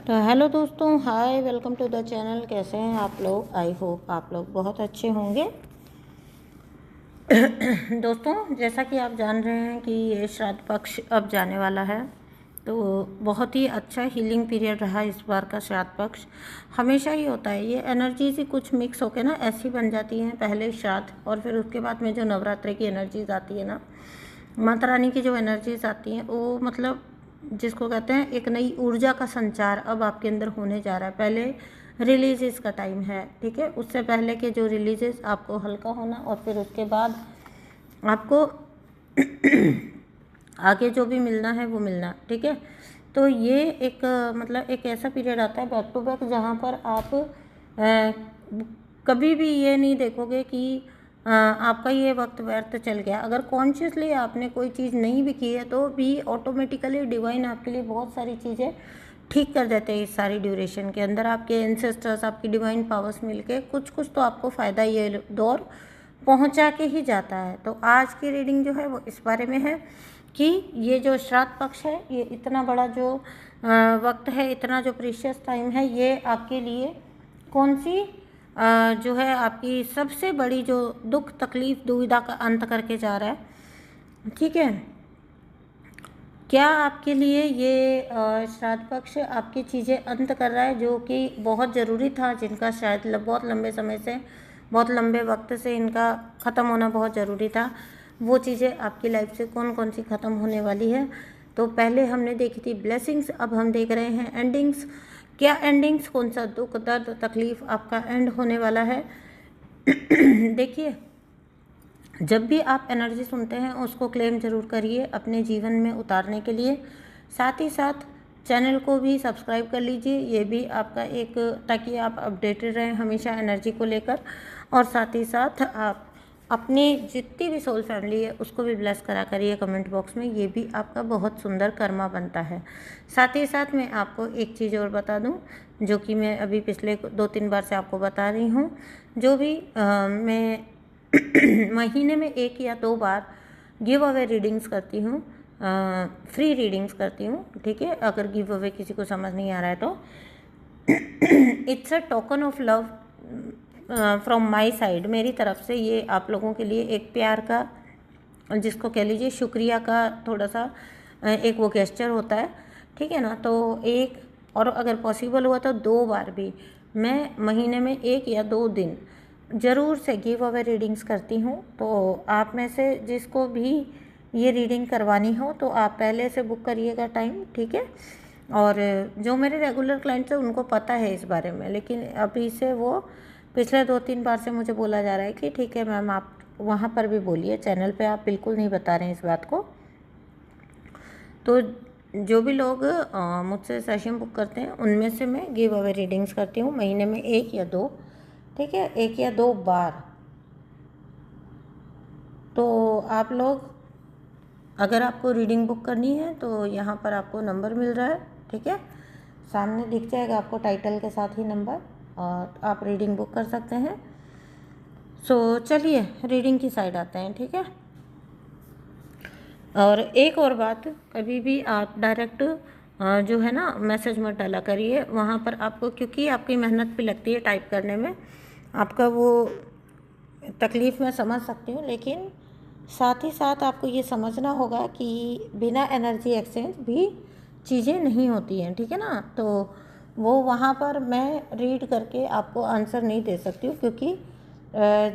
तो हेलो दोस्तों, हाय, welcome to the channel. कैसे हैं आप लोग? आई होप आप लोग बहुत अच्छे होंगे। दोस्तों, जैसा कि आप जान रहे हैं कि ये श्राद्ध पक्ष अब जाने वाला है, तो बहुत ही अच्छा हीलिंग पीरियड रहा इस बार का श्राद्ध पक्ष। हमेशा ही होता है, ये एनर्जीज ही कुछ मिक्स होकर ना ऐसी बन जाती हैं। पहले श्राद्ध और फिर उसके बाद में जो नवरात्रि की एनर्जीज आती है ना, माता रानी की जो एनर्जीज आती हैं, वो मतलब जिसको कहते हैं एक नई ऊर्जा का संचार अब आपके अंदर होने जा रहा है। पहले रिलीजेस का टाइम है, ठीक है। उससे पहले के जो रिलीजेस आपको हल्का होना, और फिर उसके बाद आपको आगे जो भी मिलना है वो मिलना, ठीक है। तो ये एक मतलब एक ऐसा पीरियड आता है बैक टू बैक, जहाँ पर आप कभी भी ये नहीं देखोगे कि आपका ये वक्त व्यर्थ चल गया। अगर कॉन्शियसली आपने कोई चीज़ नहीं भी की है तो भी ऑटोमेटिकली डिवाइन आपके लिए बहुत सारी चीज़ें ठीक कर देते हैं। इस सारी ड्यूरेशन के अंदर आपके एंसेस्टर्स, आपकी डिवाइन पावर्स मिलके कुछ कुछ तो आपको फ़ायदा ये दौर पहुंचा के ही जाता है। तो आज की रीडिंग जो है वो इस बारे में है कि ये जो श्राद्ध पक्ष है, ये इतना बड़ा जो वक्त है, इतना जो प्रीशियस टाइम है, ये आपके लिए कौन सी जो है आपकी सबसे बड़ी जो दुख, तकलीफ, दुविधा का अंत करके जा रहा है, ठीक है। क्या आपके लिए ये श्राद्ध पक्ष आपकी चीज़ें अंत कर रहा है जो कि बहुत ज़रूरी था, जिनका शायद बहुत लंबे समय से, बहुत लंबे वक्त से इनका ख़त्म होना बहुत ज़रूरी था। वो चीज़ें आपकी लाइफ से कौन कौन सी ख़त्म होने वाली है? तो पहले हमने देखी थी ब्लेसिंग्स, अब हम देख रहे हैं एंडिंग्स। क्या एंडिंग्स, कौन सा दुख, दर्द, तकलीफ आपका एंड होने वाला है? देखिए, जब भी आप एनर्जी सुनते हैं उसको क्लेम ज़रूर करिए अपने जीवन में उतारने के लिए। साथ ही साथ चैनल को भी सब्सक्राइब कर लीजिए, ये भी आपका एक, ताकि आप अपडेटेड रहें हमेशा एनर्जी को लेकर। और साथ ही साथ आप अपनी जितनी भी सोल फैमिली है उसको भी ब्लेस करा करिए कमेंट बॉक्स में, ये भी आपका बहुत सुंदर कर्मा बनता है। साथ ही साथ मैं आपको एक चीज़ और बता दूं, जो कि मैं अभी पिछले 2-3 बार से आपको बता रही हूँ। जो भी मैं महीने में 1 या 2 बार गिव अवे रीडिंग्स करती हूँ, फ्री रीडिंग्स करती हूँ, ठीक है। अगर गिव अवे किसी को समझ नहीं आ रहा है तो it's a token of love from my side, मेरी तरफ से ये आप लोगों के लिए एक प्यार का, जिसको कह लीजिए शुक्रिया का थोड़ा सा एक वो गेस्चर होता है, ठीक है ना। तो एक, और अगर पॉसिबल हुआ तो 2 बार भी मैं महीने में 1 या 2 दिन ज़रूर से गिव अवे रीडिंग्स करती हूँ। तो आप में से जिसको भी ये रीडिंग करवानी हो तो आप पहले से बुक करिएगा टाइम, ठीक है। और जो मेरे रेगुलर क्लाइंट्स हैं उनको पता है इस बारे में, लेकिन अभी से वो पिछले 2-3 बार से मुझे बोला जा रहा है कि ठीक है मैम, आप वहाँ पर भी बोलिए, चैनल पे आप बिल्कुल नहीं बता रहे हैं इस बात को। तो जो भी लोग मुझसे सेशन बुक करते हैं उनमें से मैं गिव अवे रीडिंग्स करती हूँ महीने में 1 या 2, ठीक है, 1 या 2 बार। तो आप लोग, अगर आपको रीडिंग बुक करनी है तो यहाँ पर आपको नंबर मिल रहा है, ठीक है, सामने दिख जाएगा आपको टाइटल के साथ ही नंबर, और आप रीडिंग बुक कर सकते हैं। सो चलिए रीडिंग की साइड आते हैं, ठीक है। और एक और बात, कभी भी आप डायरेक्ट जो है ना मैसेज मत डाला करिए वहाँ पर आपको, क्योंकि आपकी मेहनत भी लगती है टाइप करने में, आपका वो तकलीफ़ मैं समझ सकती हूँ, लेकिन साथ ही साथ आपको ये समझना होगा कि बिना एनर्जी एक्सचेंज भी चीज़ें नहीं होती हैं, ठीक है ना। तो वो वहाँ पर मैं रीड करके आपको आंसर नहीं दे सकती हूँ, क्योंकि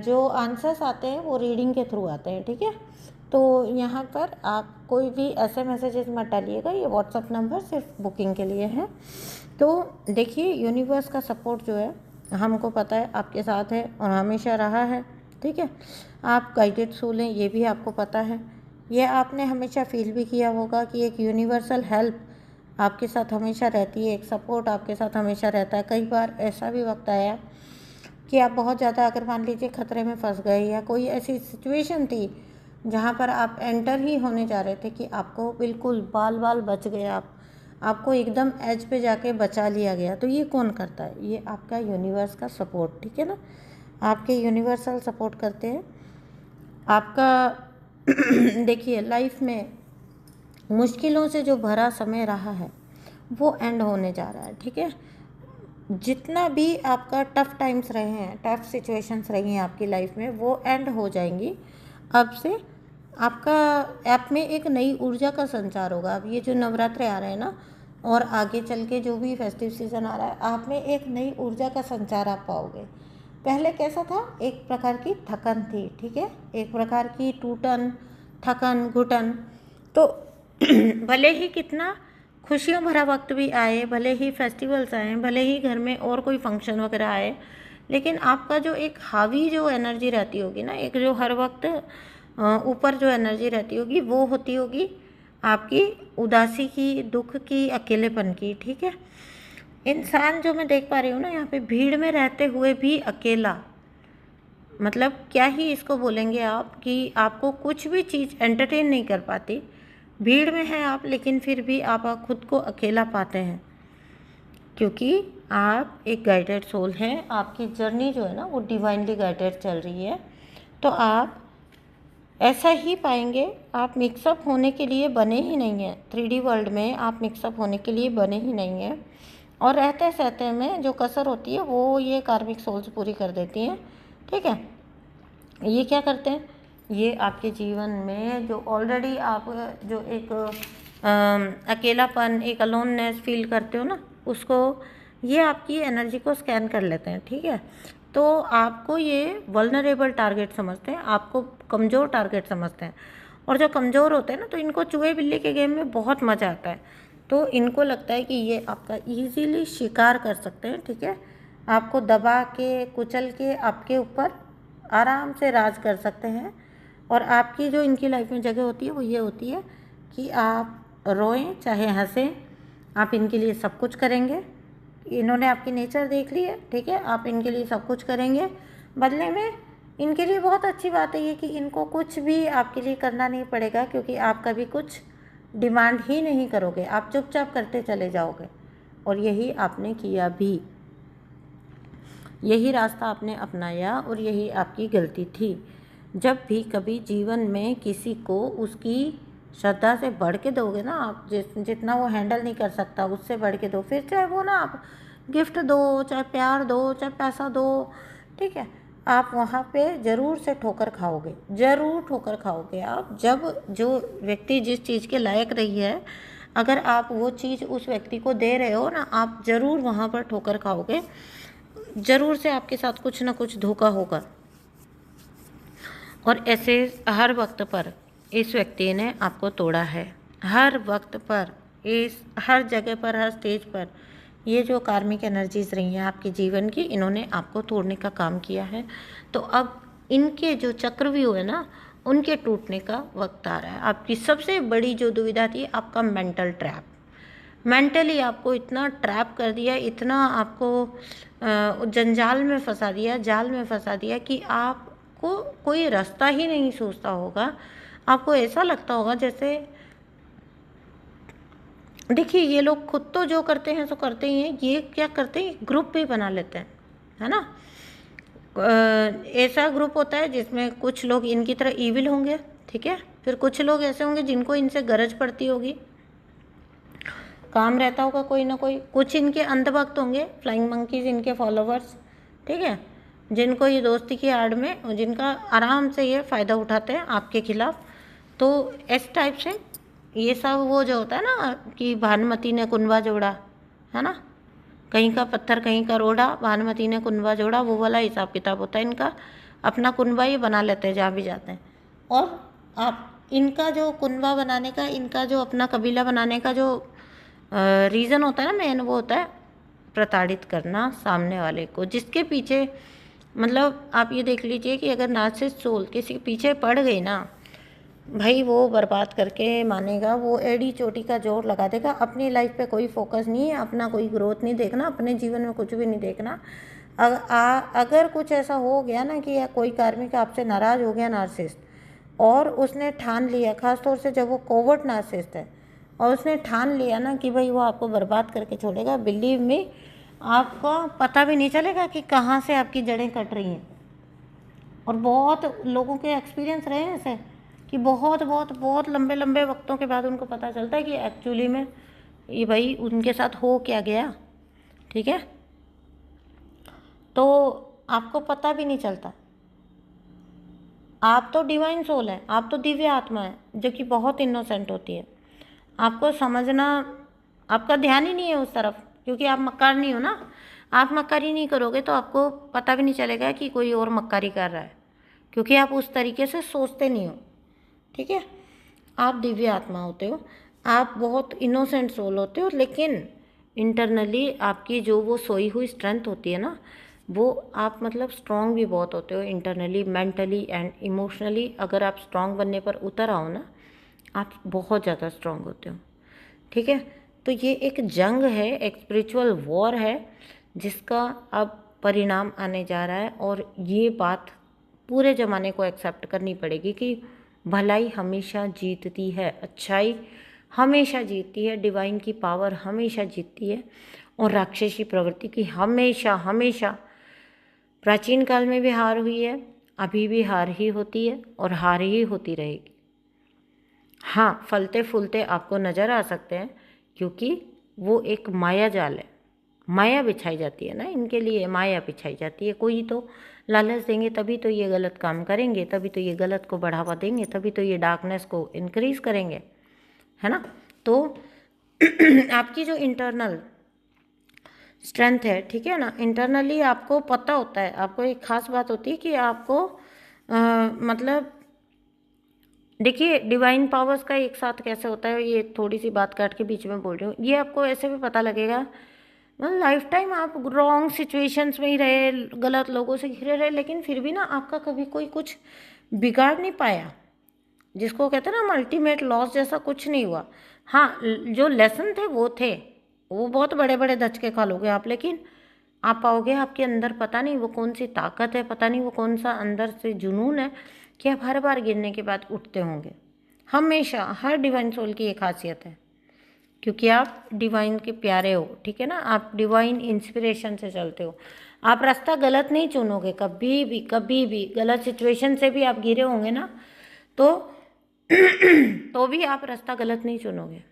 जो आंसर्स आते हैं वो रीडिंग के थ्रू आते हैं, ठीक है। तो यहाँ पर आप कोई भी ऐसे मैसेजेस मत डालिएगा, ये व्हाट्सअप नंबर सिर्फ बुकिंग के लिए है। तो देखिए, यूनिवर्स का सपोर्ट जो है हमको पता है आपके साथ है और हमेशा रहा है, ठीक है। आप गाइडेड सोल हैं, ये भी आपको पता है। ये आपने हमेशा फील भी किया होगा कि एक यूनिवर्सल हेल्प आपके साथ हमेशा रहती है, एक सपोर्ट आपके साथ हमेशा रहता है। कई बार ऐसा भी वक्त आया कि आप बहुत ज़्यादा, अगर मान लीजिए खतरे में फंस गए, या कोई ऐसी सिचुएशन थी जहाँ पर आप एंटर ही होने जा रहे थे कि आपको बिल्कुल बाल बाल बच गए, आपको एकदम एज पे जाके बचा लिया गया। तो ये कौन करता है? ये आपका यूनिवर्स का सपोर्ट, ठीक है ना। आपके यूनिवर्सल सपोर्ट करते हैं आपका। देखिए, लाइफ में मुश्किलों से जो भरा समय रहा है वो एंड होने जा रहा है, ठीक है। जितना भी आपका टफ़ टाइम्स रहे हैं, टफ़ सिचुएशंस रही हैं आपकी लाइफ में, वो एंड हो जाएंगी। अब से आपका आप में एक नई ऊर्जा का संचार होगा। अब ये जो नवरात्रे आ रहे हैं ना, और आगे चल के जो भी फेस्टिव सीज़न आ रहा है, आप में एक नई ऊर्जा का संचार आप पाओगे। पहले कैसा था, एक प्रकार की थकन थी, ठीक है, एक प्रकार की टूटन, थकन, घुटन। तो भले ही कितना खुशियों भरा वक्त भी आए, भले ही फेस्टिवल्स आए, भले ही घर में और कोई फंक्शन वगैरह आए, लेकिन आपका जो एक हावी जो एनर्जी रहती होगी ना, एक जो हर वक्त ऊपर जो एनर्जी रहती होगी, वो होती होगी आपकी उदासी की, दुख की, अकेलेपन की, ठीक है। इंसान जो मैं देख पा रही हूँ ना यहाँ पे, भीड़ में रहते हुए भी अकेला, मतलब क्या ही इसको बोलेंगे आप, कि आपको कुछ भी चीज़ एंटरटेन नहीं कर पाती। भीड़ में हैं आप, लेकिन फिर भी आप खुद को अकेला पाते हैं, क्योंकि आप एक गाइडेड सोल हैं। आपकी जर्नी जो है ना, वो डिवाइनली गाइडेड चल रही है। तो आप ऐसा ही पाएंगे। आप मिक्सअप होने के लिए बने ही नहीं हैं। 3D वर्ल्ड में आप मिक्सअप होने के लिए बने ही नहीं हैं। और रहते सहते में जो कसर होती है, वो ये कार्मिक सोल्स पूरी कर देती हैं, ठीक है। ये क्या करते हैं, ये आपके जीवन में जो ऑलरेडी आप जो एक अकेलापन, एक अलोननेस फील करते हो ना, उसको ये आपकी एनर्जी को स्कैन कर लेते हैं, ठीक है। तो आपको ये वल्नरेबल टारगेट समझते हैं, आपको कमज़ोर टारगेट समझते हैं। और जो कमज़ोर होते हैं ना, तो इनको चूहे बिल्ली के गेम में बहुत मज़ा आता है। तो इनको लगता है कि ये आपका ईजीली शिकार कर सकते हैं, ठीक है। आपको दबा के, कुचल के आपके ऊपर आराम से राज कर सकते हैं। और आपकी जो इनकी लाइफ में जगह होती है, वो ये होती है कि आप रोएं चाहे हंसें, आप इनके लिए सब कुछ करेंगे। इन्होंने आपकी नेचर देख ली है, ठीक है, आप इनके लिए सब कुछ करेंगे। बदले में इनके लिए बहुत अच्छी बात है ये कि इनको कुछ भी आपके लिए करना नहीं पड़ेगा, क्योंकि आप कभी कुछ डिमांड ही नहीं करोगे, आप चुपचाप करते चले जाओगे। और यही आपने किया भी, यही रास्ता आपने अपनाया, और यही आपकी गलती थी। जब भी कभी जीवन में किसी को उसकी श्रद्धा से बढ़ के दोगे ना, आप जितना वो हैंडल नहीं कर सकता, उससे बढ़ के दो, फिर चाहे वो ना आप गिफ्ट दो, चाहे प्यार दो, चाहे पैसा दो, ठीक है, आप वहाँ पे ज़रूर से ठोकर खाओगे, ज़रूर ठोकर खाओगे आप। जब जो व्यक्ति जिस चीज़ के लायक रही है, अगर आप वो चीज़ उस व्यक्ति को दे रहे हो ना, आप ज़रूर वहाँ पर ठोकर खाओगे, ज़रूर से आपके साथ कुछ ना कुछ धोखा होगा। और ऐसे हर वक्त पर इस व्यक्ति ने आपको तोड़ा है, हर वक्त पर, इस हर जगह पर, हर स्टेज पर। ये जो कार्मिक एनर्जीज़ रही हैं आपके जीवन की, इन्होंने आपको तोड़ने का काम किया है। तो अब इनके जो चक्रव्यूह है ना, उनके टूटने का वक्त आ रहा है। आपकी सबसे बड़ी जो दुविधा थी, आपका मेंटल ट्रैप, मेंटली आपको इतना ट्रैप कर दिया, इतना आपको जंजाल में फंसा दिया, जाल में फंसा दिया, कि आपको कोई रास्ता ही नहीं सोचता होगा। आपको ऐसा लगता होगा जैसे, देखिए ये लोग खुद तो जो करते हैं सो करते ही हैं, ये क्या करते हैं, ग्रुप भी बना लेते हैं, है ना। ऐसा ग्रुप होता है जिसमें कुछ लोग इनकी तरह ईविल होंगे, ठीक है, फिर कुछ लोग ऐसे होंगे जिनको इनसे गरज पड़ती होगी, काम रहता होगा कोई ना कोई। कुछ इनके अंधभक्त होंगे, फ्लाइंग मंकीज, इनके फॉलोवर्स, ठीक है, जिनको ये दोस्ती की आड़ में, जिनका आराम से ये फ़ायदा उठाते हैं आपके खिलाफ। तो इस टाइप से ये सब वो जो होता है ना, कि भानुमति ने कुनबा जोड़ा, है ना, कहीं का पत्थर कहीं का रोड़ा, भानुमति ने कुनबा जोड़ा, वो वाला हिसाब किताब होता है इनका। अपना कुनबा ये बना लेते हैं जहाँ भी जाते हैं। और आप इनका जो कुनबा बनाने का, इनका जो अपना कबीला बनाने का जो रीज़न होता है ना मेन, वो होता है प्रताड़ित करना सामने वाले को, जिसके पीछे, मतलब आप ये देख लीजिए कि अगर नार्सिसिस्ट सोल किसी के पीछे पड़ गई ना भाई, वो बर्बाद करके मानेगा, वो एड़ी चोटी का जोर लगा देगा। अपनी लाइफ पे कोई फोकस नहीं है, अपना कोई ग्रोथ नहीं देखना, अपने जीवन में कुछ भी नहीं देखना। अगर कुछ ऐसा हो गया ना कि कोई कार्मिक आपसे नाराज़ हो गया नार्सिसिस्ट, और उसने ठान लिया, ख़ासतौर से जब वो कोवर्ट नार्सिसिस्ट है, और उसने ठान लिया ना कि भाई वो आपको बर्बाद करके छोड़ेगा, बिलीव में आपको पता भी नहीं चलेगा कि कहाँ से आपकी जड़ें कट रही हैं। और बहुत लोगों के एक्सपीरियंस रहे हैं ऐसे कि बहुत बहुत बहुत लंबे लंबे वक्तों के बाद उनको पता चलता है कि एक्चुअली में ये भाई उनके साथ हो क्या गया, ठीक है, तो आपको पता भी नहीं चलता। आप तो डिवाइन सोल है, आप तो दिव्य आत्मा है जो कि बहुत इनोसेंट होती है। आपको समझना, आपका ध्यान ही नहीं है उस तरफ, क्योंकि आप मक्कार नहीं हो ना। आप मक्कारी नहीं करोगे तो आपको पता भी नहीं चलेगा कि कोई और मक्कारी कर रहा है, क्योंकि आप उस तरीके से सोचते नहीं हो, ठीक है। आप दिव्य आत्मा होते हो, आप बहुत इनोसेंट सोल होते हो, लेकिन इंटरनली आपकी जो वो सोई हुई स्ट्रेंथ होती है ना, वो आप मतलब स्ट्रांग भी बहुत होते हो इंटरनली, मेंटली एंड इमोशनली। अगर आप स्ट्रांग बनने पर उतर आओ ना, आप बहुत ज़्यादा स्ट्रांग होते हो, ठीक है। तो ये एक जंग है, एक स्पिरिचुअल वॉर है जिसका अब परिणाम आने जा रहा है, और ये बात पूरे ज़माने को एक्सेप्ट करनी पड़ेगी कि भलाई हमेशा जीतती है, अच्छाई हमेशा जीतती है, डिवाइन की पावर हमेशा जीतती है, और राक्षसी प्रवृत्ति की हमेशा हमेशा प्राचीन काल में भी हार हुई है, अभी भी हार ही होती है और हार ही होती रहेगी। हाँ, फलते फूलते आपको नज़र आ सकते हैं, क्योंकि वो एक माया जाल है, माया बिछाई जाती है ना इनके लिए, माया बिछाई जाती है। कोई तो लालच देंगे तभी तो ये गलत काम करेंगे, तभी तो ये गलत को बढ़ावा देंगे, तभी तो ये डार्कनेस को इंक्रीज करेंगे, है ना। तो आपकी जो इंटरनल स्ट्रेंथ है, ठीक है ना, इंटरनली आपको पता होता है, आपको एक खास बात होती है कि आपको मतलब देखिए डिवाइन पावर्स का एक साथ कैसे होता है, ये थोड़ी सी बात काट के बीच में बोल रही हूँ, ये आपको ऐसे भी पता लगेगा। मतलब लाइफ टाइम आप रॉन्ग सिचुएशंस में ही रहे, गलत लोगों से घिरे रहे, लेकिन फिर भी ना आपका कभी कोई कुछ बिगाड़ नहीं पाया, जिसको कहते हैं ना अल्टीमेट लॉस जैसा कुछ नहीं हुआ। हाँ, जो लेसन थे वो बहुत बड़े बड़े धचके खा लोगे आप, लेकिन आप पाओगे आपके अंदर पता नहीं वो कौन सी ताकत है, पता नहीं वो कौन सा अंदर से जुनून है कि आप हर बार गिरने के बाद उठते होंगे। हमेशा हर डिवाइन सोल की एक खासियत है, क्योंकि आप डिवाइन के प्यारे हो, ठीक है ना, आप डिवाइन इंस्पिरेशन से चलते हो। आप रास्ता गलत नहीं चुनोगे कभी भी, कभी भी गलत सिचुएशन से भी आप घिरे होंगे ना, तो तो भी आप रास्ता गलत नहीं चुनोगे,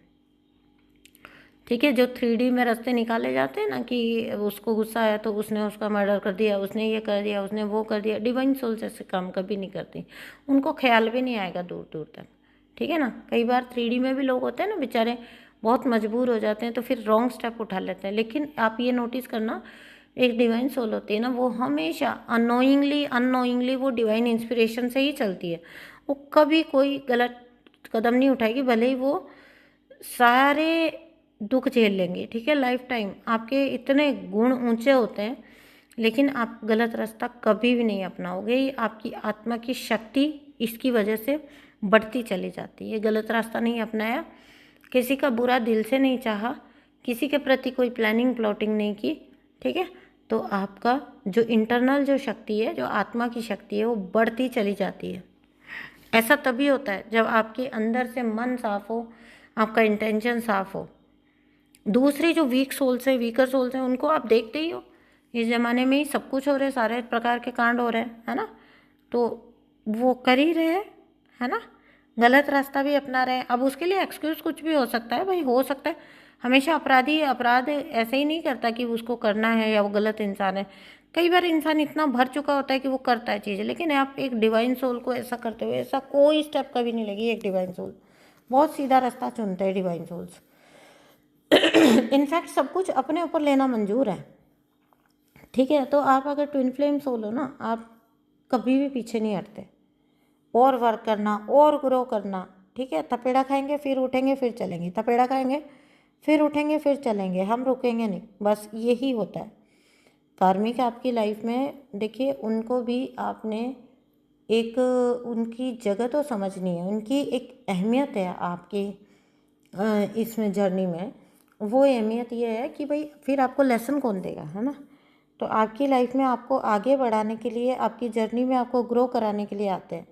ठीक है। जो 3D में रास्ते निकाले जाते हैं ना कि उसको गुस्सा आया तो उसने उसका मर्डर कर दिया, उसने ये कर दिया, उसने वो कर दिया, डिवाइन सोल्स ऐसे काम कभी नहीं करती, उनको ख्याल भी नहीं आएगा दूर दूर तक, ठीक है ना। कई बार 3D में भी लोग होते हैं ना बेचारे, बहुत मजबूर हो जाते हैं तो फिर रॉन्ग स्टेप उठा लेते हैं, लेकिन आप ये नोटिस करना, एक डिवाइन सोल होती है ना, वो हमेशा अननोइंगली वो डिवाइन इंस्पिरेशन से ही चलती है, वो कभी कोई गलत कदम नहीं उठाएगी, भले ही वो सारे दुख झेल लेंगे, ठीक है। लाइफ टाइम आपके इतने गुण ऊंचे होते हैं, लेकिन आप गलत रास्ता कभी भी नहीं अपनाओगे। ये आपकी आत्मा की शक्ति इसकी वजह से बढ़ती चली जाती है। गलत रास्ता नहीं अपनाया, किसी का बुरा दिल से नहीं चाहा, किसी के प्रति कोई प्लानिंग प्लॉटिंग नहीं की, ठीक है, तो आपका जो इंटरनल जो शक्ति है, जो आत्मा की शक्ति है, वो बढ़ती चली जाती है। ऐसा तभी होता है जब आपके अंदर से मन साफ हो, आपका इंटेंशन साफ हो। दूसरी जो वीक सोल्स है, वीकर सोल्स हैं, उनको आप देखते ही हो, इस ज़माने में ही सब कुछ हो रहा है, सारे प्रकार के कांड हो रहे हैं, है ना, तो वो कर ही रहे हैं, है ना, गलत रास्ता भी अपना रहे हैं। अब उसके लिए एक्सक्यूज़ कुछ भी हो सकता है भाई, हो सकता है हमेशा अपराधी अपराध ऐसे ही नहीं करता कि उसको करना है या वो गलत इंसान है। कई बार इंसान इतना भर चुका होता है कि वो करता है चीज़ें, लेकिन आप एक डिवाइन सोल को ऐसा करते हुए ऐसा कोई स्टेप कभी नहीं लगी। एक डिवाइन सोल बहुत सीधा रास्ता चुनते हैं डिवाइन सोल्स। इनफैक्ट सब कुछ अपने ऊपर लेना मंजूर है, ठीक है। तो आप अगर ट्विन फ्लेम सोल हो ना, आप कभी भी पीछे नहीं हटते, और वर्क करना और ग्रो करना, ठीक है। थपेड़ा खाएंगे फिर उठेंगे फिर चलेंगे, थपेड़ा खाएंगे फिर उठेंगे फिर चलेंगे, हम रुकेंगे नहीं, बस यही होता है। कार्मिक आपकी लाइफ में देखिए, उनको भी आपने एक उनकी जगह तो समझनी है, उनकी एक अहमियत है आपकी इसमें जर्नी में। वो अहमियत ये है कि भाई फिर आपको लेसन कौन देगा, है ना। तो आपकी लाइफ में आपको आगे बढ़ाने के लिए, आपकी जर्नी में आपको ग्रो कराने के लिए आते हैं,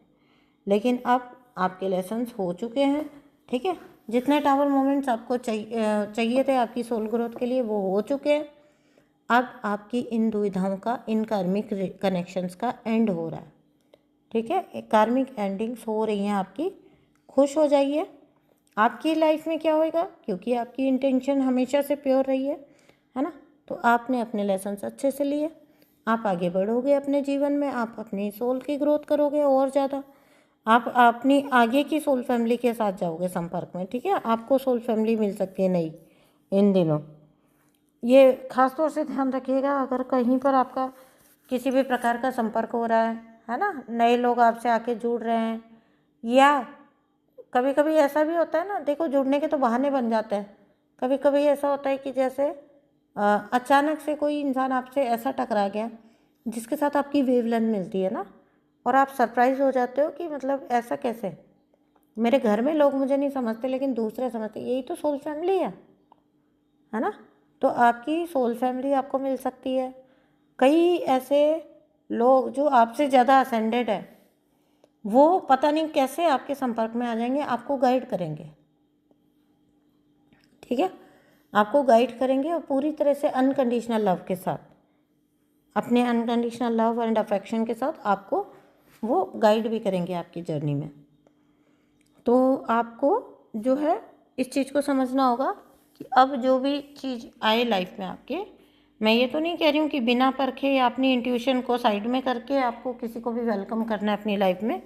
लेकिन अब आपके लेसन्स हो चुके हैं, ठीक है। जितने टावर मोमेंट्स आपको चाहिए थे आपकी सोल ग्रोथ के लिए, वो हो चुके हैं। अब आपकी इन दुविधाओं का, इन कार्मिक कनेक्शंस का एंड हो रहा है, ठीक है। कार्मिक एंडिंग्स हो रही हैं आपकी, खुश हो जाइए, आपकी लाइफ में क्या होएगा, क्योंकि आपकी इंटेंशन हमेशा से प्योर रही है ना। तो आपने अपने लेसन्स अच्छे से लिए, आप आगे बढ़ोगे अपने जीवन में, आप अपनी सोल की ग्रोथ करोगे और ज़्यादा, आप अपनी आगे की सोल फैमिली के साथ जाओगे संपर्क में, ठीक है। आपको सोल फैमिली मिल सकती है नई इन दिनों, ये खास तौर से ध्यान रखिएगा। अगर कहीं पर आपका किसी भी प्रकार का संपर्क हो रहा है ना, नए लोग आपसे आके जुड़ रहे हैं, या कभी कभी ऐसा भी होता है ना, देखो जुड़ने के तो बहाने बन जाते हैं। कभी कभी ऐसा होता है कि जैसे अचानक से कोई इंसान आपसे ऐसा टकरा गया जिसके साथ आपकी वेवलेंथ मिलती है ना, और आप सरप्राइज हो जाते हो कि मतलब ऐसा कैसे, मेरे घर में लोग मुझे नहीं समझते लेकिन दूसरे समझते, यही तो सोल फैमिली है ना। तो आपकी सोल फैमिली आपको मिल सकती है। कई ऐसे लोग जो आपसे ज़्यादा असेंडेड है, वो पता नहीं कैसे आपके संपर्क में आ जाएंगे, आपको गाइड करेंगे, ठीक है। आपको गाइड करेंगे और पूरी तरह से अनकंडीशनल लव के साथ, अपने अनकंडीशनल लव एंड अफेक्शन के साथ आपको वो गाइड भी करेंगे आपकी जर्नी में। तो आपको जो है इस चीज़ को समझना होगा कि अब जो भी चीज़ आए लाइफ में आपके, मैं ये तो नहीं कह रही हूँ कि बिना परखे या अपनी इंट्यूशन को साइड में करके आपको किसी को भी वेलकम करना है अपनी लाइफ में,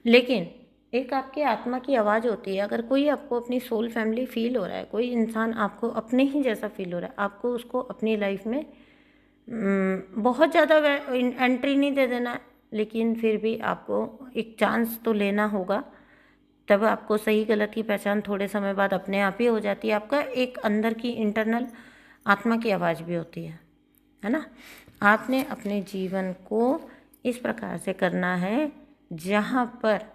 लेकिन एक आपकी आत्मा की आवाज़ होती है। अगर कोई आपको अपनी सोल फैमिली फील हो रहा है, कोई इंसान आपको अपने ही जैसा फील हो रहा है, आपको उसको अपनी लाइफ में बहुत ज़्यादा एंट्री नहीं दे देना, लेकिन फिर भी आपको एक चांस तो लेना होगा। तब आपको सही गलत की पहचान थोड़े समय बाद अपने आप ही हो जाती है। आपका एक अंदर की इंटरनल आत्मा की आवाज़ भी होती है ना। आपने अपने जीवन को इस प्रकार से करना है जहाँ पर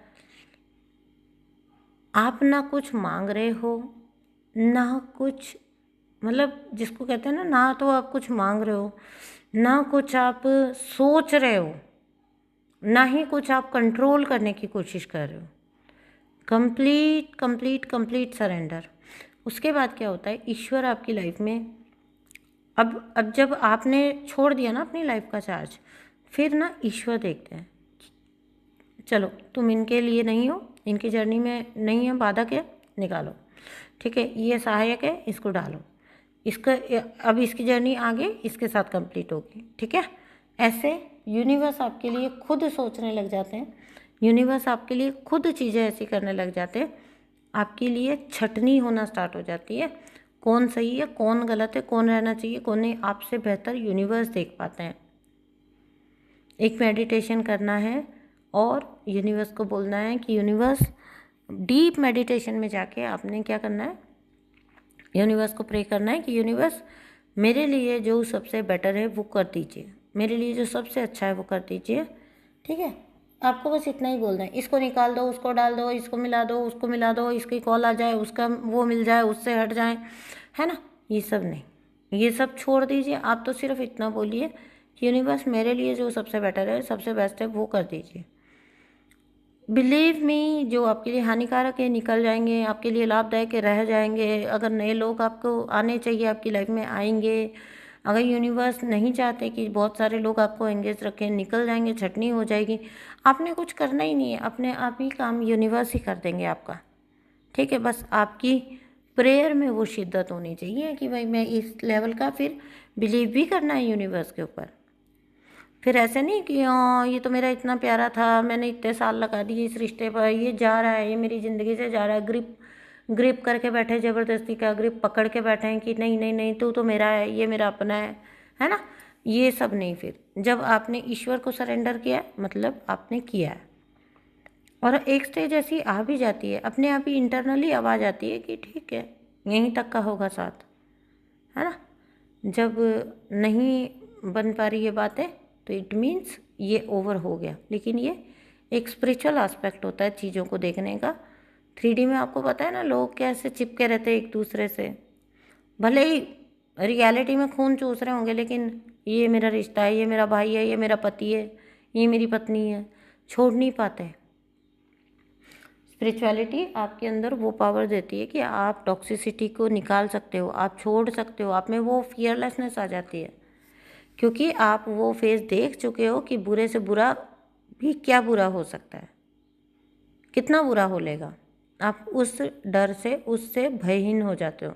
आप ना कुछ मांग रहे हो, ना कुछ, मतलब जिसको कहते हैं ना तो आप कुछ मांग रहे हो, ना कुछ आप सोच रहे हो, ना ही कुछ आप कंट्रोल करने की कोशिश कर रहे हो। Complete complete complete surrender. उसके बाद क्या होता है, ईश्वर आपकी लाइफ में, अब जब आपने छोड़ दिया ना अपनी लाइफ का चार्ज, फिर ना ईश्वर देखते हैं, चलो तुम इनके लिए नहीं हो, इनकी जर्नी में नहीं है, बाधक है, निकालो, ठीक है, ये सहायक है, इसको डालो, इसका अब इसकी जर्नी आगे इसके साथ कंप्लीट होगी, ठीक है। ऐसे यूनिवर्स आपके लिए खुद सोचने लग जाते हैं, यूनिवर्स आपके लिए खुद चीज़ें ऐसी करने लग जाते हैं, आपके लिए छटनी होना स्टार्ट हो जाती है, कौन सही है कौन गलत है, कौन रहना चाहिए कौन नहीं, आपसे बेहतर यूनिवर्स देख पाते हैं। एक मेडिटेशन करना है और यूनिवर्स को बोलना है कि यूनिवर्स, डीप मेडिटेशन में जाके आपने क्या करना है, यूनिवर्स को प्रे करना है कि यूनिवर्स मेरे लिए जो सबसे बेटर है वो कर दीजिए, मेरे लिए जो सबसे अच्छा है वो कर दीजिए, ठीक है। आपको बस इतना ही बोलना है, इसको निकाल दो, उसको डाल दो, इसको मिला दो, उसको मिला दो, इसकी कॉल आ जाए, उसका वो मिल जाए, उससे हट जाए, है ना। ये सब नहीं, ये सब छोड़ दीजिए। आप तो सिर्फ इतना बोलिए कि यूनिवर्स मेरे लिए जो सबसे बेटर है, सबसे बेस्ट है, वो कर दीजिए। बिलीव मी, जो आपके लिए हानिकारक है निकल जाएंगे, आपके लिए लाभदायक है रह जाएंगे। अगर नए लोग आपको आने चाहिए आपकी लाइफ में, आएंगे। अगर यूनिवर्स नहीं चाहते कि बहुत सारे लोग आपको एंगेज रखें, निकल जाएंगे, छटनी हो जाएगी। आपने कुछ करना ही नहीं है, अपने आप ही काम यूनिवर्स ही कर देंगे आपका, ठीक है। बस आपकी प्रेयर में वो शिद्दत होनी चाहिए कि भाई मैं इस लेवल का फिर बिलीव भी करना है यूनिवर्स के ऊपर। फिर ऐसे नहीं कि हाँ ये तो मेरा इतना प्यारा था, मैंने इतने साल लगा दिए इस रिश्ते पर, ये जा रहा है, ये मेरी ज़िंदगी से जा रहा है, ग्रिप ग्रिप करके बैठे, ज़बरदस्ती का ग्रिप पकड़ के बैठे हैं कि नहीं नहीं नहीं तू तो मेरा है, ये मेरा अपना है ना। ये सब नहीं। फिर जब आपने ईश्वर को सरेंडर किया मतलब आपने किया है, और एक स्टेज ऐसी आ भी जाती है, अपने आप ही इंटरनली आवाज़ आती है कि ठीक है यहीं तक का होगा साथ, है ना। जब नहीं बन पा रही ये बातें तो इट मीन्स ये ओवर हो गया। लेकिन ये एक स्पिरिचुअल एस्पेक्ट होता है चीज़ों को देखने का। 3D में आपको पता है ना लोग कैसे चिपके रहते हैं एक दूसरे से, भले ही रियलिटी में खून चूस रहे होंगे, लेकिन ये मेरा रिश्ता है, ये मेरा भाई है, ये मेरा पति है, ये मेरी पत्नी है, छोड़ नहीं पाते। स्पिरिचुअलिटी आपके अंदर वो पावर देती है कि आप टॉक्सिसिटी को निकाल सकते हो, आप छोड़ सकते हो, आप में वो फियरलेसनेस आ जाती है, क्योंकि आप वो फेज देख चुके हो कि बुरे से बुरा भी क्या बुरा हो सकता है, कितना बुरा हो लेगा। आप उस डर से, उससे भयहीन हो जाते हो,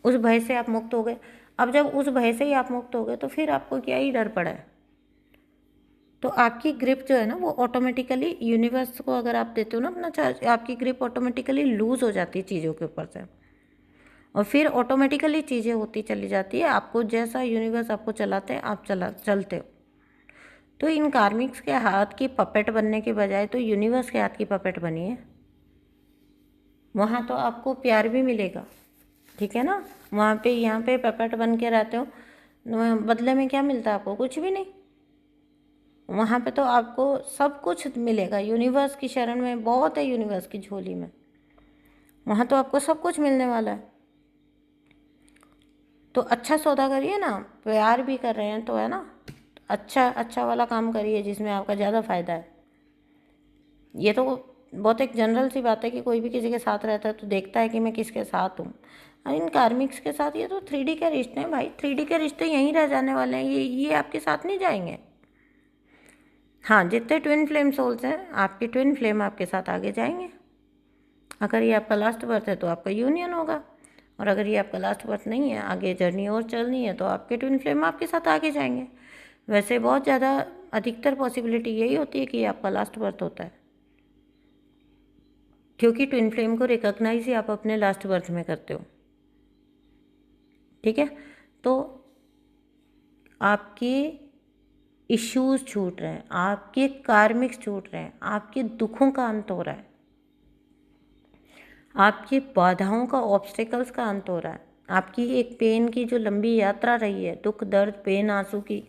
उस भय से आप मुक्त हो गए। अब जब उस भय से ही आप मुक्त हो गए तो फिर आपको क्या ही डर पड़ा है। तो आपकी ग्रिप जो है ना वो ऑटोमेटिकली यूनिवर्स को अगर आप देते हो ना अपना चार्ज, आपकी ग्रिप ऑटोमेटिकली लूज हो जाती है चीज़ों के ऊपर से, और फिर ऑटोमेटिकली चीज़ें होती चली जाती है। आपको जैसा यूनिवर्स आपको चलाते हैं आप चलते हो। तो इन कार्मिक्स के हाथ की पपेट बनने के बजाय तो यूनिवर्स के हाथ की पपेट बनिए, वहाँ तो आपको प्यार भी मिलेगा, ठीक है ना। वहाँ पे यहाँ पे पपेट बन के रहते हो, बदले में क्या मिलता है आपको? कुछ भी नहीं। वहाँ पे तो आपको सब कुछ मिलेगा, यूनिवर्स की शरण में बहुत है, यूनिवर्स की झोली में, वहाँ तो आपको सब कुछ मिलने वाला है। तो अच्छा सौदा करिए ना, प्यार भी कर रहे हैं तो, है ना, अच्छा वाला काम करिए जिसमें आपका ज़्यादा फ़ायदा है। ये तो बहुत एक जनरल सी बात है कि कोई भी किसी के साथ रहता है तो देखता है कि मैं किसके साथ हूँ। और इन कार्मिक्स के साथ ये तो 3D के रिश्ते हैं भाई, 3D के रिश्ते यहीं रह जाने वाले हैं, ये आपके साथ नहीं जाएंगे। हाँ, जितने ट्विन फ्लेम सोल्स हैं आपके ट्विन फ्लेम आपके साथ आगे जाएंगे। अगर ये आपका लास्ट बर्थ है तो आपका यूनियन होगा, और अगर ये आपका लास्ट बर्थ नहीं है, आगे जर्नी और चलनी है, तो आपके ट्विन फ्लेम आपके साथ आगे जाएंगे। वैसे बहुत ज़्यादा अधिकतर पॉसिबिलिटी यही होती है कि आपका लास्ट बर्थ होता है, क्योंकि ट्विन फ्लेम को रिकॉग्नाइज ही आप अपने लास्ट बर्थ में करते हो, ठीक है। तो आपके इश्यूज छूट रहे हैं, आपके कार्मिक्स छूट रहे हैं, आपके दुखों का अंत हो रहा है, आपकी बाधाओं का, ऑब्स्टिकल्स का अंत हो रहा है। आपकी एक पेन की जो लंबी यात्रा रही है, दुख दर्द पेन आंसू की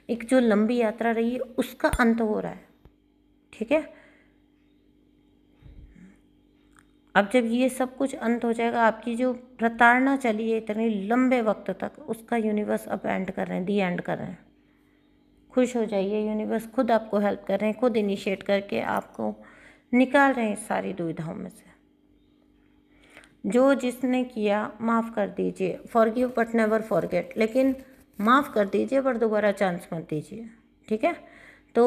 एक जो लंबी यात्रा रही है, उसका अंत हो रहा है, ठीक है। अब जब ये सब कुछ अंत हो जाएगा, आपकी जो प्रताड़ना चली है इतने लंबे वक्त तक, उसका यूनिवर्स अब एंड कर रहे हैं, दी एंड कर रहे हैं। खुश हो जाइए, यूनिवर्स खुद आपको हेल्प कर रहे हैं, खुद इनिशिएट करके आपको निकाल रहे हैं इस सारी दुविधाओं में से। जो जिसने किया माफ़ कर दीजिए, फॉरगिव बट नेवर फॉरगेट, लेकिन माफ़ कर दीजिए पर दोबारा चांस मत दीजिए, ठीक है। तो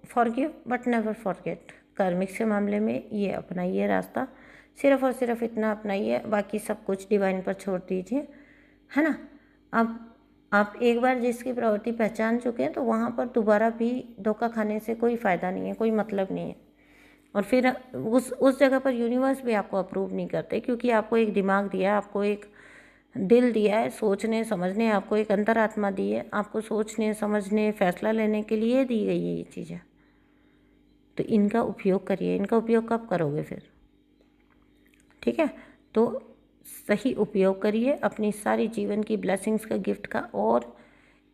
forgive but never forget, karmics के मामले में ये अपनाइए रास्ता, सिर्फ और सिर्फ इतना अपनाइए, बाकी सब कुछ डिवाइन पर छोड़ दीजिए, है ना। अब आप एक बार जिसकी प्रवृत्ति पहचान चुके हैं तो वहाँ पर दोबारा भी धोखा खाने से कोई फ़ायदा नहीं है, कोई मतलब नहीं है। और फिर उस जगह पर यूनिवर्स भी आपको अप्रूव नहीं करते, क्योंकि आपको एक दिमाग दिया है, आपको एक दिल दिया है सोचने समझने, आपको एक अंतरात्मा दी है, आपको सोचने समझने फैसला लेने के लिए दी गई है ये चीज़ें। तो इनका उपयोग करिए। इनका उपयोग कब करोगे फिर, ठीक है। तो सही उपयोग करिए अपनी सारी जीवन की ब्लेसिंग्स का, गिफ्ट का, और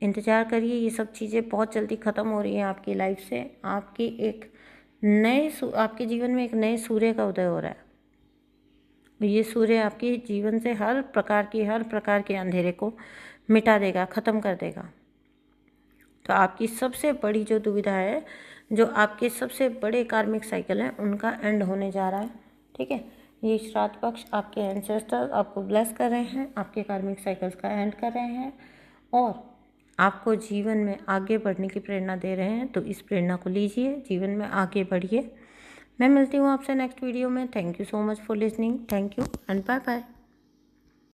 इंतज़ार करिए। ये सब चीज़ें बहुत जल्दी ख़त्म हो रही हैं आपकी लाइफ से। आपकी एक आपके जीवन में एक नए सूर्य का उदय हो रहा है। ये सूर्य आपके जीवन से हर प्रकार के अंधेरे को मिटा देगा, ख़त्म कर देगा। तो आपकी सबसे बड़ी जो दुविधा है, जो आपके सबसे बड़े कार्मिक साइकिल हैं, उनका एंड होने जा रहा है, ठीक है। ये श्राद्ध पक्ष आपके एंसेस्टर्स आपको ब्लेस कर रहे हैं, आपके कार्मिक साइकिल्स का एंड कर रहे हैं, और आपको जीवन में आगे बढ़ने की प्रेरणा दे रहे हैं। तो इस प्रेरणा को लीजिए, जीवन में आगे बढ़िए। मैं मिलती हूँ आपसे नेक्स्ट वीडियो में। Thank you so much for listening. Thank you and bye bye.